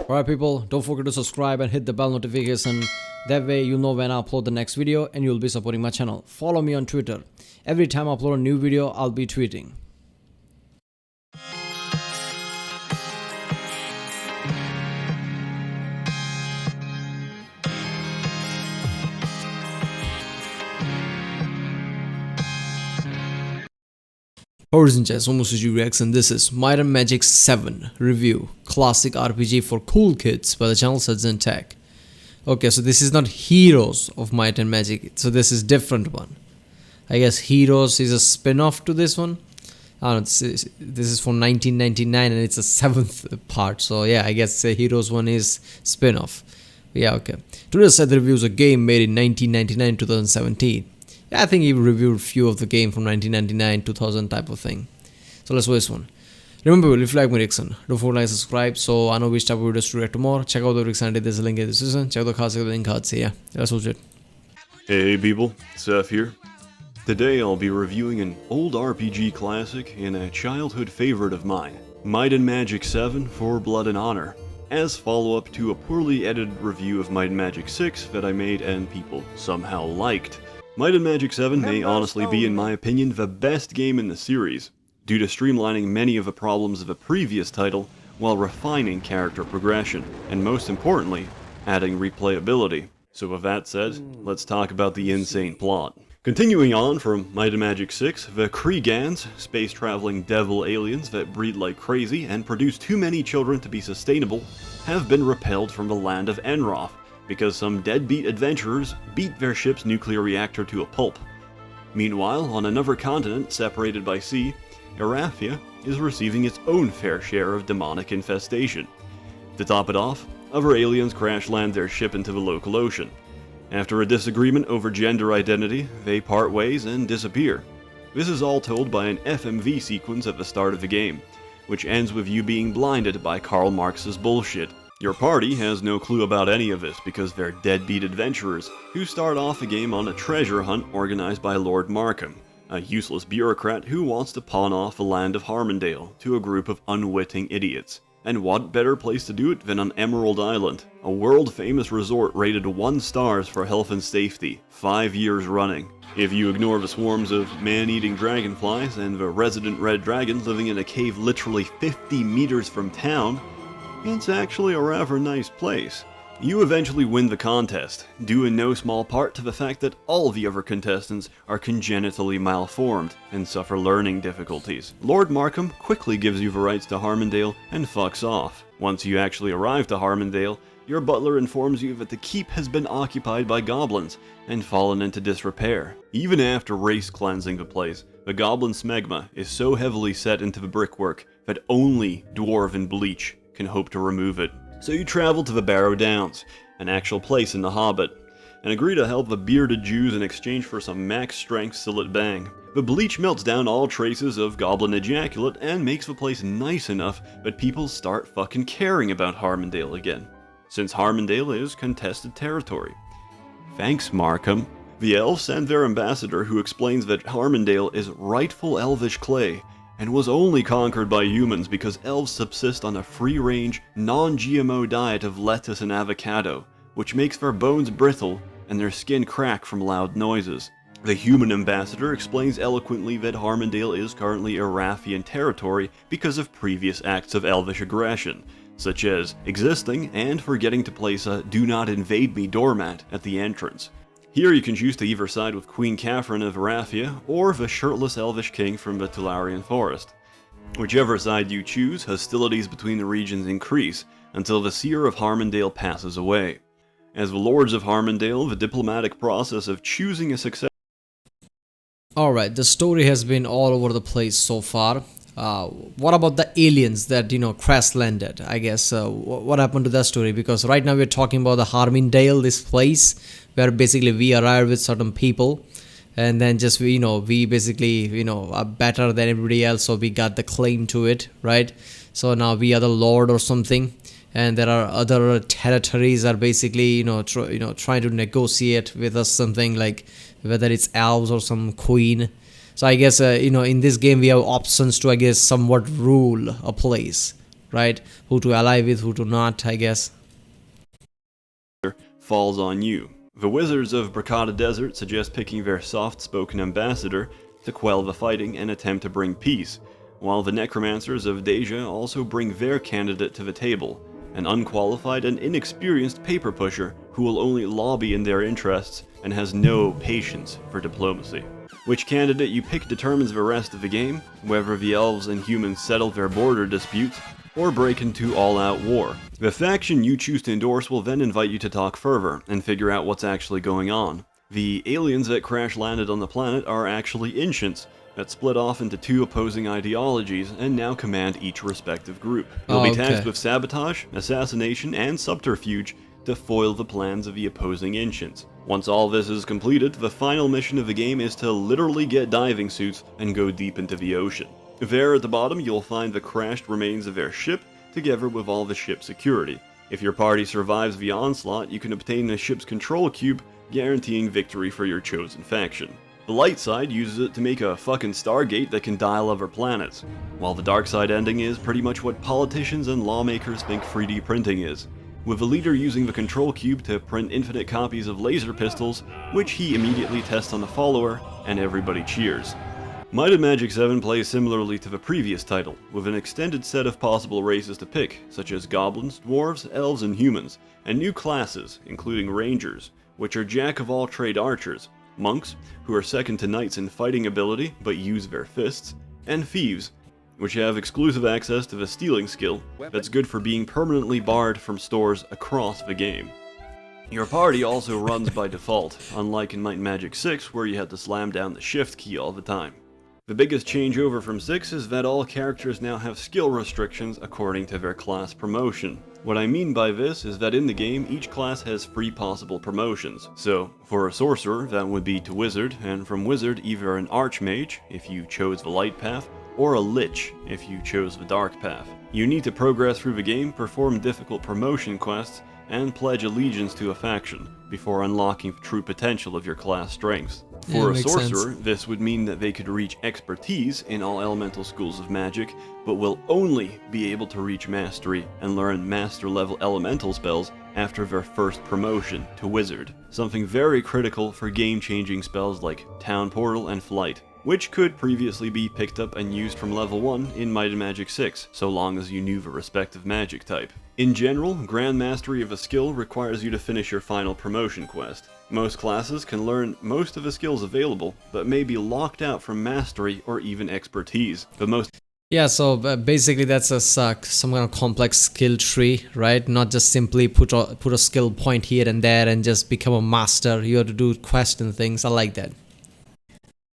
Alright people, don't forget to subscribe and hit the bell notification. That way you'll know when I upload the next video and you'll be supporting my channel. Follow me on Twitter. Every time I upload a new video, I'll be tweeting. Horizon Chess, Omusuji Reacts, and this is Might and Magic 7 review. Classic RPG for cool kids by the channel ssethtzeentach. Okay, so this is not Heroes of Might and Magic, so this is different one. I guess Heroes is a spin-off to this one. I don't know, this is from 1999 and it's a 7th part, so yeah, I guess Heroes one is spin-off. Yeah, okay. Today's set reviews a game made in 1999-2017. Yeah, I think he reviewed a few of the game from 1999, 2000 type of thing. So let's watch this one. Remember, if you like my reaction, don't forget to like, subscribe, so I know which type of videos to react to more. Check out the reaction, there's a link in the description. Check out the cards, link cards. Yeah, let's watch it. Hey people, Seth here. Today I'll be reviewing an old RPG classic and a childhood favorite of mine, Might and Magic 7 for Blood and Honor, as follow-up to a poorly edited review of Might and Magic 6 that I made and people somehow liked. Might and Magic 7 may honestly be, in my opinion, the best game in the series, due to streamlining many of the problems of a previous title while refining character progression, and most importantly, adding replayability. So with that said, let's talk about the insane plot. Continuing on from Might and Magic 6, the Kriegans, space-traveling devil aliens that breed like crazy and produce too many children to be sustainable, have been repelled from the land of Enroth, because some deadbeat adventurers beat their ship's nuclear reactor to a pulp. Meanwhile, on another continent separated by sea, Erathia is receiving its own fair share of demonic infestation. To top it off, other aliens crash land their ship into the local ocean. After a disagreement over gender identity, they part ways and disappear. This is all told by an FMV sequence at the start of the game, which ends with you being blinded by Karl Marx's bullshit. Your party has no clue about any of this because they're deadbeat adventurers who start off the game on a treasure hunt organized by Lord Markham, a useless bureaucrat who wants to pawn off the land of Harmondale to a group of unwitting idiots. And what better place to do it than on Emerald Island, a world-famous resort rated 1 stars for health and safety, 5 years running. If you ignore the swarms of man-eating dragonflies and the resident red dragon living in a cave literally 50 meters from town, it's actually a rather nice place. You eventually win the contest, due in no small part to the fact that all the other contestants are congenitally malformed and suffer learning difficulties. Lord Markham quickly gives you the rights to Harmondale and fucks off. Once you actually arrive to Harmondale, your butler informs you that the keep has been occupied by goblins and fallen into disrepair. Even after race cleansing the place, the goblin smegma is so heavily set into the brickwork that only dwarven bleach can hope to remove it. So you travel to the Barrow Downs, an actual place in the Hobbit, and agree to help the bearded Jews in exchange for some max-strength Sillet Bang. The bleach melts down all traces of goblin ejaculate and makes the place nice enough that people start fucking caring about Harmondale again, since Harmondale is contested territory. Thanks, Markham. The elves send their ambassador who explains that Harmondale is rightful elvish clay, and was only conquered by humans because elves subsist on a free-range, non-GMO diet of lettuce and avocado, which makes their bones brittle and their skin crack from loud noises. The human ambassador explains eloquently that Harmondale is currently Erathian territory because of previous acts of elvish aggression, such as existing and forgetting to place a "Do Not Invade Me" doormat at the entrance. Here you can choose to either side with Queen Catherine of Erathia or the shirtless elvish king from the Tolarian forest. Whichever side you choose, hostilities between the regions increase until the Seer of Harmondale passes away. As the Lords of Harmondale, the diplomatic process of choosing a successor. Alright, the story has been all over the place so far. What about the aliens that, crash landed? I guess, what happened to that story? Because right now we're talking about the Harmondale, this place where basically we arrive with certain people, and then just, we basically, are better than everybody else, so we got the claim to it, right? So now we are the lord or something, and there are other territories are basically, trying to negotiate with us something, like whether it's elves or some queen. So I guess, in this game we have options to, I guess, somewhat rule a place, right? Who to ally with, who to not, I guess. Falls on you. The Wizards of Bracada Desert suggest picking their soft-spoken ambassador to quell the fighting and attempt to bring peace, while the Necromancers of Deja also bring their candidate to the table, an unqualified and inexperienced paper pusher who will only lobby in their interests and has no patience for diplomacy. Which candidate you pick determines the rest of the game, whether the elves and humans settle their border disputes or break into all-out war. The faction you choose to endorse will then invite you to talk further and figure out what's actually going on. The aliens that crash-landed on the planet are actually Ancients that split off into two opposing ideologies and now command each respective group. You'll be tasked with sabotage, assassination, and subterfuge to foil the plans of the opposing Ancients. Once all this is completed, the final mission of the game is to literally get diving suits and go deep into the ocean. There at the bottom you'll find the crashed remains of their ship, together with all the ship's security. If your party survives the onslaught, you can obtain the ship's control cube, guaranteeing victory for your chosen faction. The light side uses it to make a fucking Stargate that can dial other planets, while the dark side ending is pretty much what politicians and lawmakers think 3D printing is, with the leader using the control cube to print infinite copies of laser pistols, which he immediately tests on the follower, and everybody cheers. Might and Magic 7 plays similarly to the previous title, with an extended set of possible races to pick, such as goblins, dwarves, elves, and humans, and new classes, including rangers, which are jack-of-all-trade archers, monks, who are second to knights in fighting ability but use their fists, and thieves, which have exclusive access to the stealing skill that's good for being permanently barred from stores across the game. Your party also runs by default, unlike in Might and Magic 6 where you had to slam down the shift key all the time. The biggest changeover from 6 is that all characters now have skill restrictions according to their class promotion. What I mean by this is that in the game, each class has 3 possible promotions. So, for a sorcerer, that would be to wizard, and from wizard either an archmage, if you chose the light path, or a lich, if you chose the dark path. You need to progress through the game, perform difficult promotion quests, and pledge allegiance to a faction, before unlocking the true potential of your class strengths. For a sorcerer, this would mean that they could reach expertise in all elemental schools of magic, but will only be able to reach mastery and learn master-level elemental spells after their first promotion to wizard, something very critical for game-changing spells like Town Portal and Flight, which could previously be picked up and used from level 1 in Might and Magic 6, so long as you knew the respective magic type. In general, Grand Mastery of a skill requires you to finish your final promotion quest. Most classes can learn most of the skills available, but may be locked out from mastery or even expertise. So basically that's some kind of complex skill tree, right? Not just simply put a skill point here and there and just become a master. You have to do quests and things. I like that.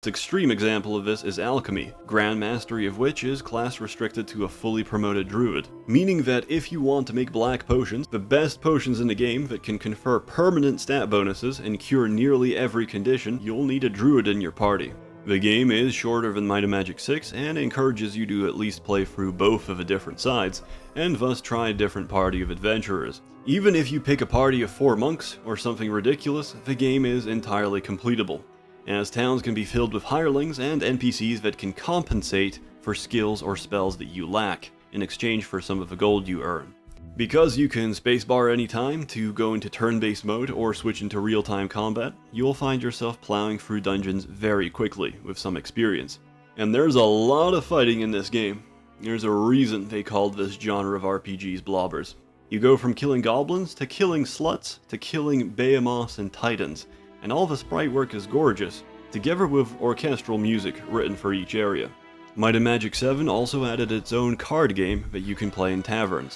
Extreme example of this is alchemy, Grand Mastery of which is class restricted to a fully promoted druid, meaning that if you want to make black potions, the best potions in the game that can confer permanent stat bonuses and cure nearly every condition, you'll need a druid in your party. The game is shorter than Might and Magic 6 and encourages you to at least play through both of the different sides, and thus try a different party of adventurers. Even if you pick a party of 4 monks or something ridiculous, the game is entirely completable, as towns can be filled with hirelings and NPCs that can compensate for skills or spells that you lack, in exchange for some of the gold you earn. Because you can spacebar anytime to go into turn-based mode or switch into real-time combat, you'll find yourself plowing through dungeons very quickly with some experience. And there's a lot of fighting in this game. There's a reason they called this genre of RPGs blobbers. You go from killing goblins to killing sluts to killing behemoths and titans, and all the sprite work is gorgeous, together with orchestral music written for each area. Might and Magic 7 also added its own card game that you can play in taverns.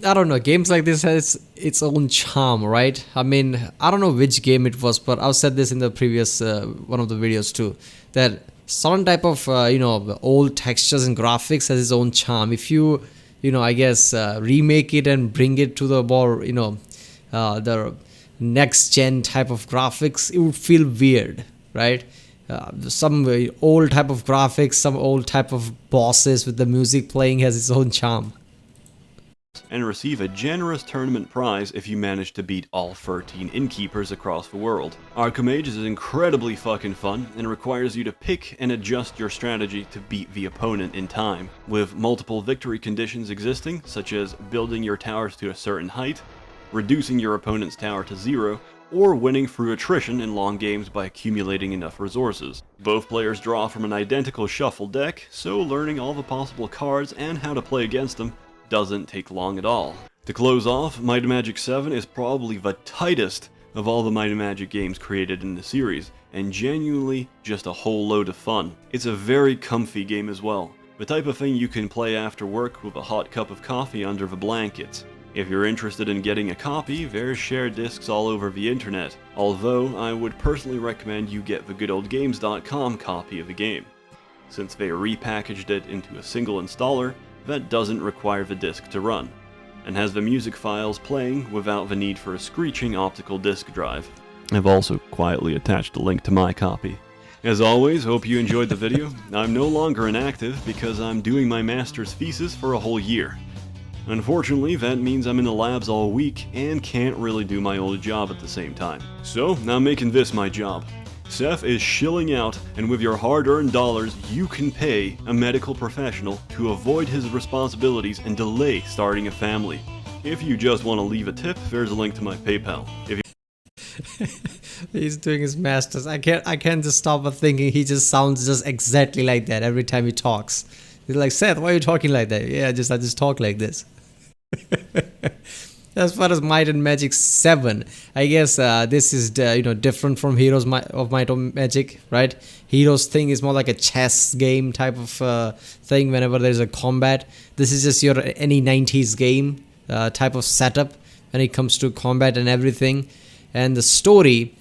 I don't know, games like this has its own charm, right? I mean, I don't know which game it was, but I've said this in the previous one of the videos too, that certain type of old textures and graphics has its own charm. If you I guess remake it and bring it to the more the next gen type of graphics, it would feel weird, right? Some old type of graphics, some old type of bosses with the music playing has its own charm. and receive a generous tournament prize if you manage to beat all 13 innkeepers across the world. Archmage is incredibly fucking fun and requires you to pick and adjust your strategy to beat the opponent in time, with multiple victory conditions existing, such as building your towers to a certain height, reducing your opponent's tower to 0, or winning through attrition in long games by accumulating enough resources. Both players draw from an identical shuffle deck, so learning all the possible cards and how to play against them doesn't take long at all. To close off, Might and Magic 7 is probably the tightest of all the Might and Magic games created in the series, and genuinely just a whole load of fun. It's a very comfy game as well, the type of thing you can play after work with a hot cup of coffee under the blankets. If you're interested in getting a copy, there's shared discs all over the internet, although I would personally recommend you get the goodoldgames.com copy of the game, since they repackaged it into a single installer that doesn't require the disc to run, and has the music files playing without the need for a screeching optical disc drive. I've also quietly attached a link to my copy. As always, hope you enjoyed the video. I'm no longer inactive because I'm doing my master's thesis for a whole year. Unfortunately, that means I'm in the labs all week and can't really do my old job at the same time. So, I'm making this my job. Seth is shilling out, and with your hard-earned dollars, you can pay a medical professional to avoid his responsibilities and delay starting a family. If you just want to leave a tip, there's a link to my PayPal. He's doing his masters. I can't just stop but thinking he just sounds just exactly like that every time he talks. He's like, Seth, why are you talking like that? Yeah, I just talk like this. As far as Might and Magic 7, I guess this is different from Heroes of Might and Magic, right? Heroes thing is more like a chess game type of thing. Whenever there's a combat, this is just your any 90s game type of setup when it comes to combat and everything. And the story,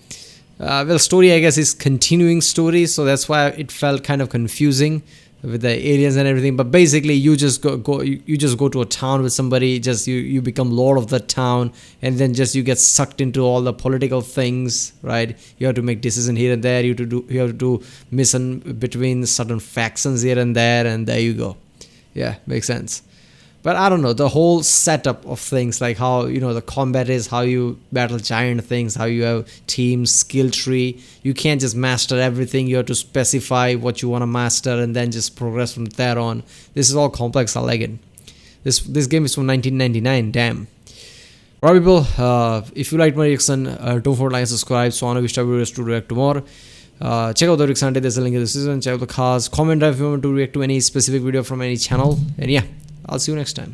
story I guess is continuing story, so that's why it felt kind of confusing with the aliens and everything. But basically you just go to a town with somebody, just you become lord of the town, and then just you get sucked into all the political things, right? You have to make decisions here and there, you have to do mission between certain factions here and there you go. Yeah, makes sense. But I don't know, the whole setup of things, like how, the combat is, how you battle giant things, how you have teams, skill tree. You can't just master everything. You have to specify what you want to master and then just progress from there on. This is all complex. I like it. This game is from 1999. Damn. Alright, people. If you liked my reaction, don't forget to like and subscribe. So I know which type of videos to react to more. Check out the reaction. There's a link in the description. Check out the cards. Comment if you want to react to any specific video from any channel. And yeah, I'll see you next time.